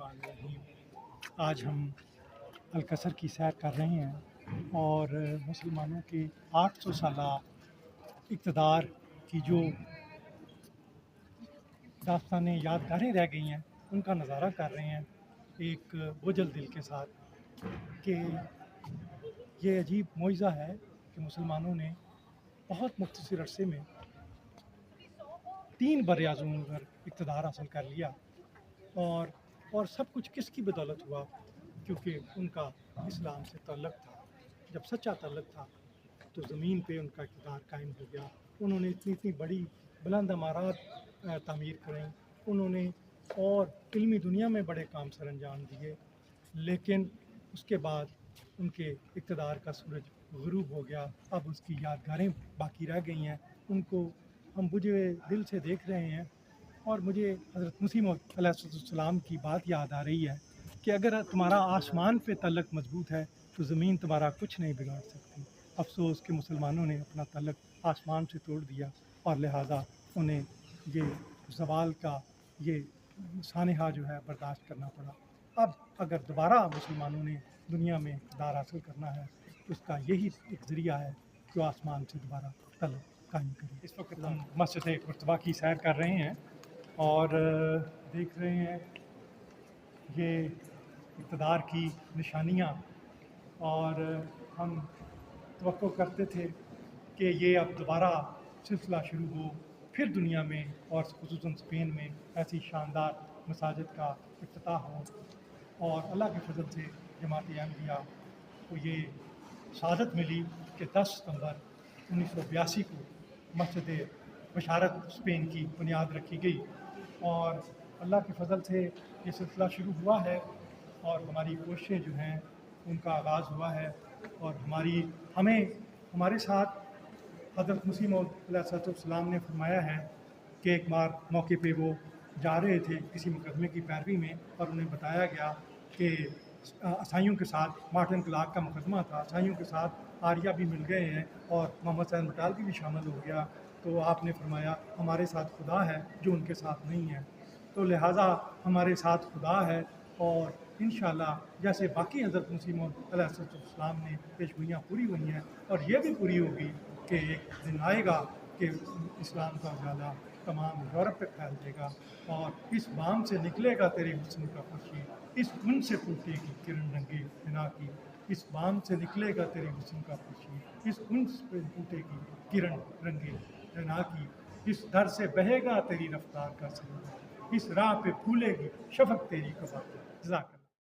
बिस्मिल्लाहिर्रहमानिर्रहीम। आज हम अलकसर की सैर कर रहे हैं और मुसलमानों के 800 साला इक़्तिदार की जो दास्तानें यादगारें रह गई हैं उनका नज़ारा कर रहे हैं एक बोझल दिल के साथ कि ये अजीब मुआजिज़ा है कि मुसलमानों ने बहुत मुख्तसर अरसे में 3 बर-ए-आज़मों पर इक़्तिदार हासिल कर लिया और सब कुछ किसकी बदौलत हुआ? क्योंकि उनका इस्लाम से ताल्लुक़ था। जब सच्चा ताल्लुक़ था तो ज़मीन पे उनका इक़्तिदार कायम हो गया। उन्होंने इतनी बड़ी बुलंद इमारत तामीर करें, उन्होंने और इल्मी दुनिया में बड़े काम सर अंजाम दिए, लेकिन उसके बाद उनके इक़्तिदार का सूरज ग़ुरूब हो गया। अब उसकी यादगारें बाकी रह गई हैं, उनको हम बुझे हुए दिल से देख रहे हैं। और मुझे हज़रत मसीह मौऊद अलैहिस्सलाम की बात याद आ रही है कि अगर तुम्हारा आसमान पे तल्लक मज़बूत है तो ज़मीन तुम्हारा कुछ नहीं बिगाड़ सकती। अफ़सोस कि मुसलमानों ने अपना तल्लक आसमान से तोड़ दिया और लिहाजा उन्हें ये ज़वाल का ये सानहा जो है बर्दाश्त करना पड़ा। अब अगर दोबारा मुसलमानों ने दुनिया में इक़्तिदार हासिल करना है तो उसका यही एक ज़रिया है कि आसमान से दोबारा तल्लक कायम करें। इस वक्त हम मस्जिद कुर्तबा की सैर कर रहे हैं और देख रहे हैं ये इक़्तिदार की निशानियाँ, और हम तवक्को करते थे कि ये अब दोबारा सिलसिला शुरू हो, फिर दुनिया में और ख़ुसूसन स्पेन में ऐसी शानदार मसाजिद का इफ्तिताह हो। और अल्लाह के फ़ज़ल से जमात-ए-अहमदिया को ये सआदत मिली कि 10 सितंबर 1982 को मस्जिद बशारत स्पेन की बुनियाद रखी गई और अल्लाह के फ़ज़ल से ये सिलसिला शुरू हुआ है और हमारी कोशिशें जो हैं उनका आगाज़ हुआ है। और हमारे साथ हज़रत मसीह मौऊद अलैहिस्सलाम ने फरमाया है कि एक बार मौके पे वो जा रहे थे किसी मुकदमे की पैरवी में और उन्हें बताया गया कि ईसाइयों के साथ मार्टिन क्लार्क का मुकदमा था, ईसाइयों के साथ आर्या भी मिल गए हैं और मोहम्मद सैयद बटालवी भी शामिल हो गया। तो आपने फरमाया हमारे साथ खुदा है जो उनके साथ नहीं है, तो लिहाजा हमारे साथ खुदा है और इंशाअल्लाह जैसे बाकी हज़रत मसीह मौऊद अलैहिस्सलाम ने पेशगोइयाँ पूरी हुई हैं और ये भी पूरी होगी कि एक दिन आएगा कि इस्लाम का उजाला तमाम यूरोप पे फैल जाएगा और इस बाम से निकलेगा तेरे हुस्न का खुशी, इस गुन से फूटेगी किरण रंगे हिना की, इस बाम से निकलेगा तेरे हुस्न का खुशी, इस गुन से फूटेगी किरण रंगे हिना की, इस दर से बहेगा तेरी रफ्तार का समुंदर, इस राह पे फूलेगी शफ़क़ तेरी कबा। जज़ाक